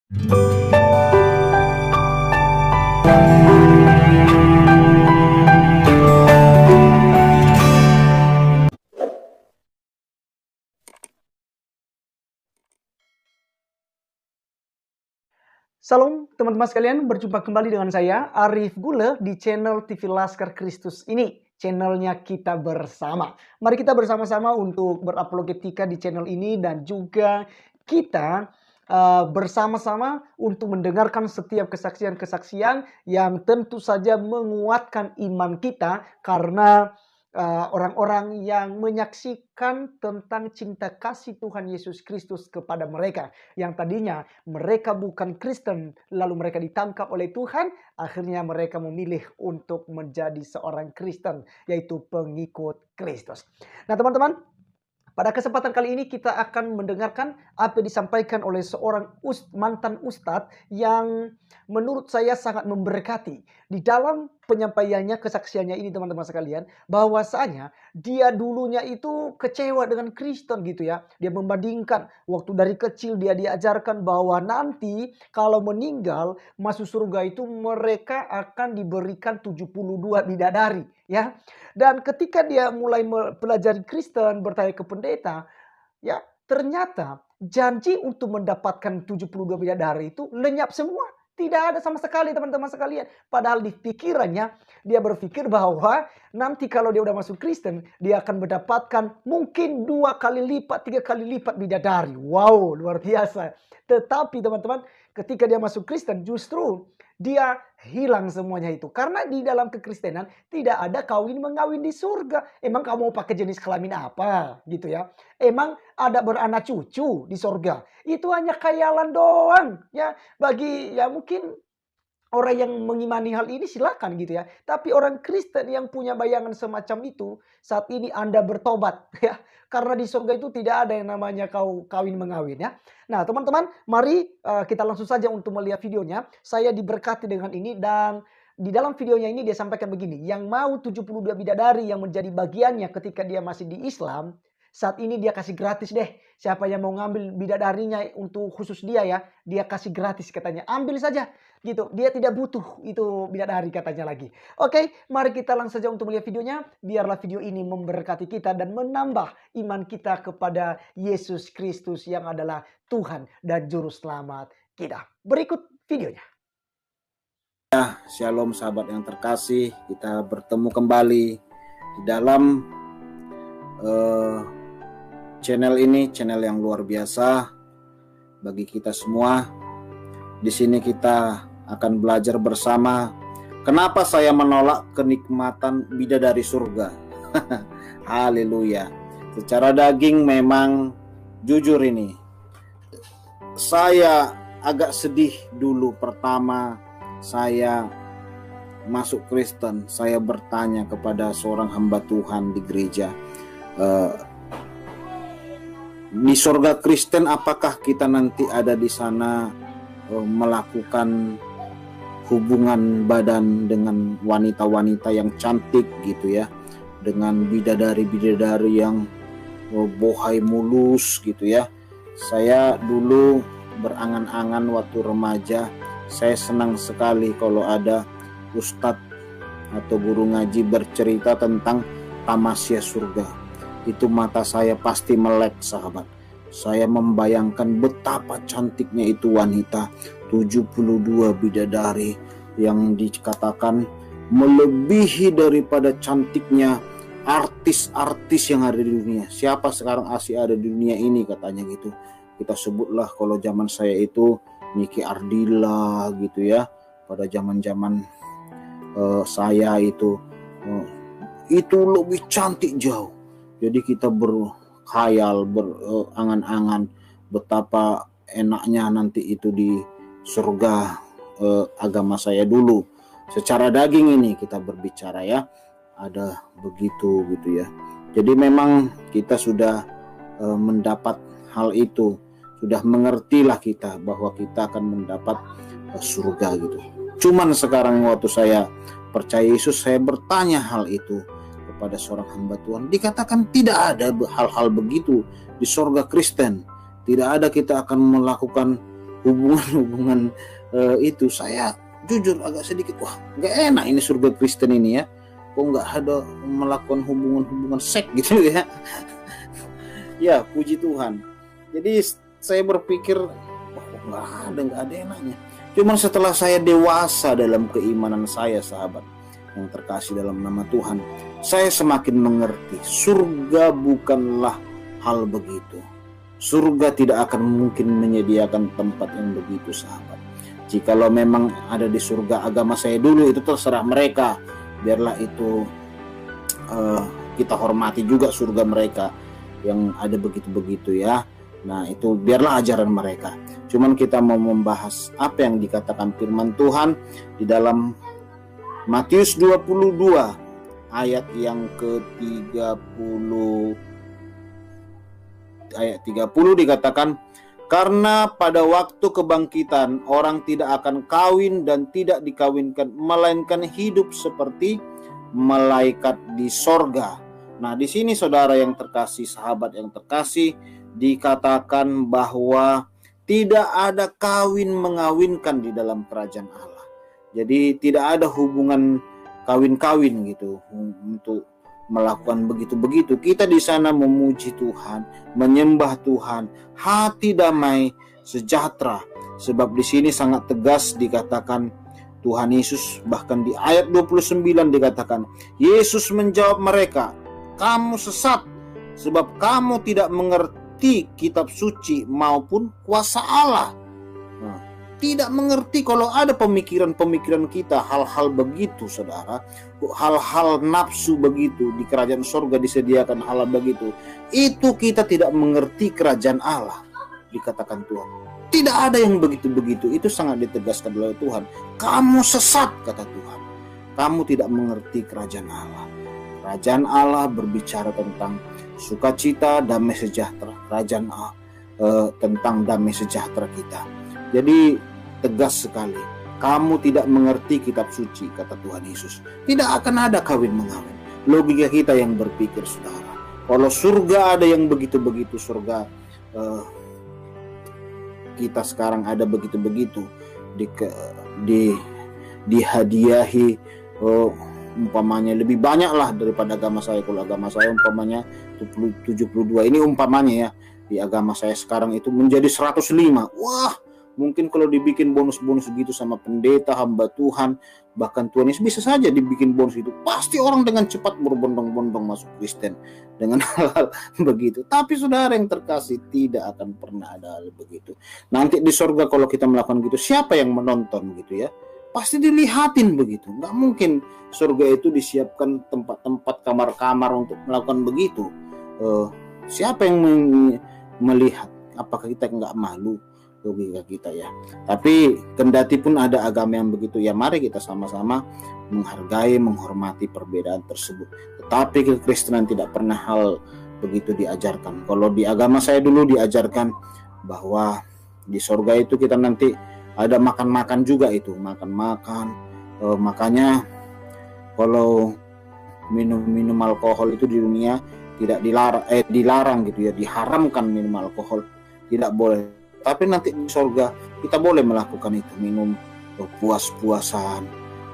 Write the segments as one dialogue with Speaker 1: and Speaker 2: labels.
Speaker 1: Salam teman-teman sekalian, berjumpa kembali dengan saya Arif Gule di channel TV Laskar Kristus ini, channelnya Kita Bersama. Mari kita bersama-sama untuk berapologetika di channel ini dan juga kita bersama-sama untuk mendengarkan setiap kesaksian-kesaksian yang tentu saja menguatkan iman kita karena orang-orang yang menyaksikan tentang cinta kasih Tuhan Yesus Kristus kepada mereka yang tadinya mereka bukan Kristen, lalu mereka ditangkap oleh Tuhan, akhirnya mereka memilih untuk menjadi seorang Kristen, yaitu pengikut Kristus. Nah, teman-teman, pada kesempatan kali ini kita akan mendengarkan apa yang disampaikan oleh seorang mantan ustadz yang menurut saya sangat memberkati. Di dalam penyampaiannya, kesaksiannya ini teman-teman sekalian, bahwasanya dia dulunya itu kecewa dengan Kristen gitu ya. Dia membandingkan waktu dari kecil dia diajarkan bahwa nanti kalau meninggal masuk surga itu mereka akan diberikan 72 bidadari ya. Dan ketika dia mulai mempelajari Kristen, bertanya ke pendeta, ya ternyata janji untuk mendapatkan 72 bidadari itu lenyap semua. Tidak ada sama sekali teman-teman sekalian. Padahal di pikirannya dia berpikir bahwa nanti kalau dia udah masuk Kristen, dia akan mendapatkan mungkin 2 kali lipat, 3 kali lipat bidadari. Wow, luar biasa. Tetapi teman-teman, ketika dia masuk Kristen justru dia hilang semuanya itu. Karena di dalam kekristenan tidak ada kawin mengawin di surga. Emang kamu mau pakai jenis kelamin apa gitu ya? Emang ada beranak cucu di surga? Itu hanya khayalan doang ya. Bagi ya mungkin orang yang mengimani hal ini silakan gitu ya. Tapi orang Kristen yang punya bayangan semacam itu, saat ini Anda bertobat ya. Karena di surga itu tidak ada yang namanya kawin mengawin ya. Nah, teman-teman, mari kita langsung saja untuk melihat videonya. Saya diberkati dengan ini dan di dalam videonya ini dia sampaikan begini, yang mau 72 bidadari yang menjadi bagiannya ketika dia masih di Islam, saat ini dia kasih gratis deh. Siapa yang mau ngambil bidadarinya untuk khusus dia ya, dia kasih gratis katanya. Ambil saja gitu. Dia tidak butuh itu bidadari katanya lagi. Oke, mari kita langsung saja untuk melihat videonya. Biarlah video ini memberkati kita dan menambah iman kita kepada Yesus Kristus yang adalah Tuhan dan Juru Selamat kita. Berikut videonya.
Speaker 2: Shalom sahabat yang terkasih, kita bertemu kembali di dalam channel ini, channel yang luar biasa bagi kita semua. Di sini kita akan belajar bersama kenapa saya menolak kenikmatan bidadari surga. Haleluya. Secara daging memang jujur ini saya agak sedih dulu pertama saya masuk Kristen. Saya bertanya kepada seorang hamba Tuhan di gereja, di surga Kristen apakah kita nanti ada di sana melakukan hubungan badan dengan wanita-wanita yang cantik gitu ya, dengan bidadari-bidadari yang bohai mulus gitu ya. Saya dulu berangan-angan waktu remaja, saya senang sekali kalau ada ustadz atau guru ngaji bercerita tentang tamasya surga. Itu mata saya pasti melek sahabat. Saya membayangkan betapa cantiknya itu wanita, 72 bidadari yang dikatakan melebihi daripada cantiknya artis-artis yang ada di dunia. Siapa sekarang asli ada di dunia ini katanya gitu. Kita sebutlah kalau zaman saya itu Niki Ardila gitu ya. Pada zaman-zaman saya itu lebih cantik jauh. Jadi kita berkhayal, berangan-angan betapa enaknya nanti itu di surga agama saya dulu. Secara daging ini kita berbicara ya, ada begitu gitu ya. Jadi memang kita sudah mendapat hal itu, sudah mengertilah kita bahwa kita akan mendapat surga gitu. Cuman sekarang waktu saya percaya Yesus, saya bertanya hal itu kepada seorang hamba Tuhan. Dikatakan tidak ada hal-hal begitu di surga Kristen. Tidak ada kita akan melakukan hubungan-hubungan itu, saya jujur agak sedikit nggak enak ini surga Kristen ini ya, kok nggak ada melakukan hubungan-hubungan seks gitu ya. Ya puji Tuhan. Jadi saya berpikir nggak ada enaknya. Cuman setelah saya dewasa dalam keimanan saya, sahabat yang terkasih dalam nama Tuhan, saya semakin mengerti surga bukanlah hal begitu. Surga tidak akan mungkin menyediakan tempat yang begitu, sahabat. Jikalau memang ada di surga agama saya dulu, itu terserah mereka. Biarlah itu kita hormati juga surga mereka yang ada begitu-begitu ya. Nah itu biarlah ajaran mereka. Cuman kita mau membahas apa yang dikatakan firman Tuhan di dalam Matius 22 ayat yang ke-30. Ayat 30 dikatakan, karena pada waktu kebangkitan orang tidak akan kawin dan tidak dikawinkan, melainkan hidup seperti malaikat di sorga. Nah di sini saudara yang terkasih, sahabat yang terkasih, dikatakan bahwa tidak ada kawin mengawinkan di dalam kerajaan Allah. Jadi tidak ada hubungan kawin-kawin gitu untuk melakukan begitu-begitu. Kita di sana memuji Tuhan, menyembah Tuhan, hati damai, sejahtera. Sebab di sini sangat tegas dikatakan Tuhan Yesus, bahkan di ayat 29 dikatakan, Yesus menjawab mereka, kamu sesat sebab kamu tidak mengerti kitab suci maupun kuasa Allah. Tidak mengerti kalau ada pemikiran-pemikiran kita hal-hal begitu, saudara, hal-hal nafsu begitu, di kerajaan sorga disediakan hal begitu, itu kita tidak mengerti kerajaan Allah, dikatakan Tuhan. Tidak ada yang begitu-begitu. Itu sangat ditegaskan oleh Tuhan. Kamu sesat, kata Tuhan. Kamu tidak mengerti kerajaan Allah. Kerajaan Allah berbicara tentang sukacita, damai sejahtera. Kerajaan Allah tentang damai sejahtera kita. Jadi tegas sekali. Kamu tidak mengerti kitab suci, kata Tuhan Yesus. Tidak akan ada kawin mengawin. Logika kita yang berpikir, saudara. Kalau surga ada yang begitu-begitu, surga kita sekarang ada begitu-begitu, dihadiahi umpamanya lebih banyak lah daripada agama saya. Kalau agama saya umpamanya 72, ini umpamanya ya, di agama saya sekarang itu menjadi 105. Wah, mungkin kalau dibikin bonus-bonus gitu sama pendeta, hamba Tuhan, bahkan Tuhan Yesus bisa saja dibikin bonus itu. Pasti orang dengan cepat berbondong-bondong masuk Kristen dengan hal-hal begitu. Tapi saudara yang terkasih, tidak akan pernah ada hal begitu. Nanti di sorga kalau kita melakukan gitu, siapa yang menonton gitu ya? Pasti dilihatin begitu. Nggak mungkin surga itu disiapkan tempat-tempat, kamar-kamar untuk melakukan begitu. Siapa yang melihat? Apakah kita nggak malu? Logika kita ya. Tapi kendati pun ada agama yang begitu, ya mari kita sama-sama menghargai, menghormati perbedaan tersebut. Tetapi kekristenan tidak pernah hal begitu diajarkan. Kalau di agama saya dulu diajarkan bahwa di sorga itu kita nanti ada makan-makan juga itu, makan-makan. Makanya kalau minum alkohol itu di dunia tidak dilarang gitu ya, diharamkan minum alkohol, tidak boleh. Tapi nanti di sorga kita boleh melakukan itu, minum puas-puasan,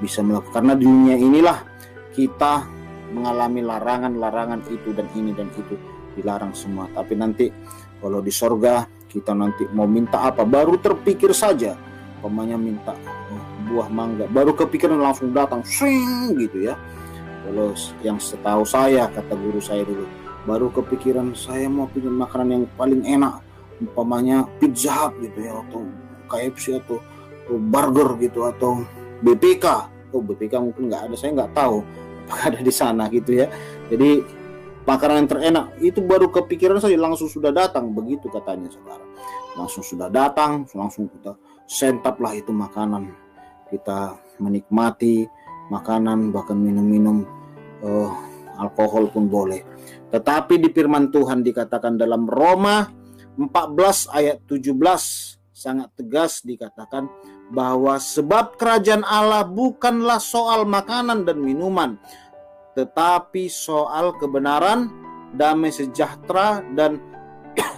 Speaker 2: bisa melakukan. Karena di dunia inilah kita mengalami larangan-larangan itu dan ini dan itu, dilarang semua. Tapi nanti kalau di sorga kita nanti mau minta apa, baru terpikir saja, umpamanya minta buah mangga, baru kepikiran langsung datang, swing gitu ya. Kalau yang setahu saya, kata guru saya dulu, baru kepikiran saya mau bikin makanan yang paling enak, umpamanya Pizza Hut gitu ya, atau KFC atau burger gitu, atau BPK. BPK mungkin nggak ada, saya nggak tahu apakah ada di sana gitu ya. Jadi makanan yang terenak itu baru kepikiran saja langsung sudah datang, begitu katanya saudara. Langsung sudah datang, langsung kita santap lah itu makanan, kita menikmati makanan, bahkan minum-minum alkohol pun boleh. Tetapi di firman Tuhan dikatakan dalam Roma 14 ayat 17 sangat tegas dikatakan bahwa sebab kerajaan Allah bukanlah soal makanan dan minuman, tetapi soal kebenaran, damai sejahtera dan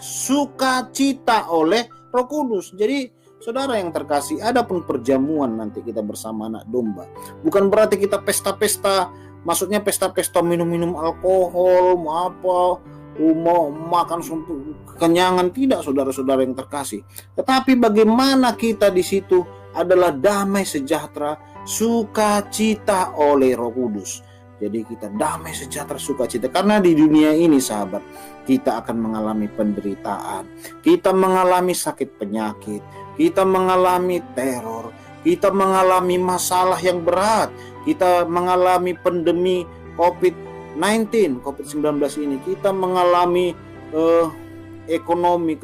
Speaker 2: sukacita oleh Roh Kudus. Jadi Saudara yang terkasih, adapun perjamuan nanti kita bersama anak domba, bukan berarti kita pesta-pesta, maksudnya pesta-pesta minum-minum alkohol, mau makan untuk kekenyangan, tidak saudara-saudara yang terkasih. Tetapi bagaimana kita di situ adalah damai sejahtera, sukacita oleh Roh Kudus. Jadi kita damai sejahtera sukacita, karena di dunia ini sahabat, kita akan mengalami penderitaan, kita mengalami sakit penyakit, kita mengalami teror, kita mengalami masalah yang berat, kita mengalami pandemi COVID-19 ini, kita mengalami ekonomi,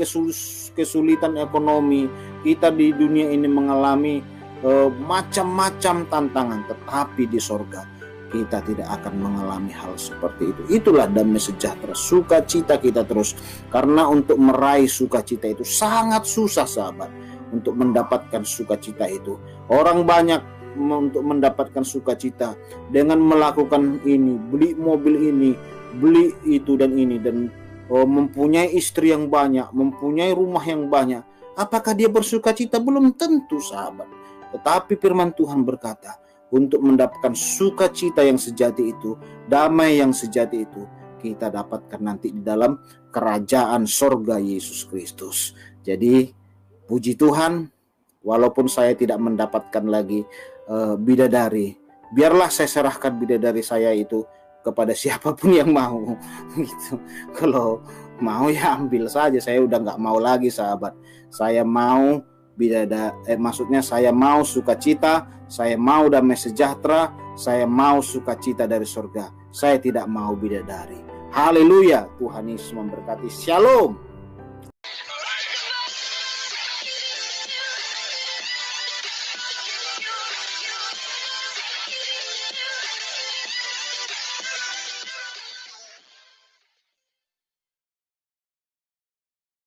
Speaker 2: kesulitan ekonomi, kita di dunia ini mengalami macam-macam tantangan, tetapi di sorga kita tidak akan mengalami hal seperti itu. Itulah damai sejahtera, sukacita kita terus. Karena untuk meraih sukacita itu sangat susah sahabat. Untuk mendapatkan sukacita itu, orang banyak untuk mendapatkan sukacita dengan melakukan ini, beli mobil ini, beli itu dan ini, dan mempunyai istri yang banyak, mempunyai rumah yang banyak. Apakah dia bersukacita? Belum tentu sahabat. Tetapi firman Tuhan berkata, untuk mendapatkan sukacita yang sejati itu, damai yang sejati itu, kita dapatkan nanti di dalam kerajaan sorga Yesus Kristus. Jadi puji Tuhan, walaupun saya tidak mendapatkan lagi bidadari, biarlah saya serahkan bidadari saya itu kepada siapapun yang mau. Gitu. Kalau mau ya ambil saja, saya udah gak mau lagi sahabat. Saya mau maksudnya saya mau sukacita, saya mau damai sejahtera, saya mau sukacita dari surga. Saya tidak mau bidadari. Haleluya, Tuhan Yesus memberkati. Shalom.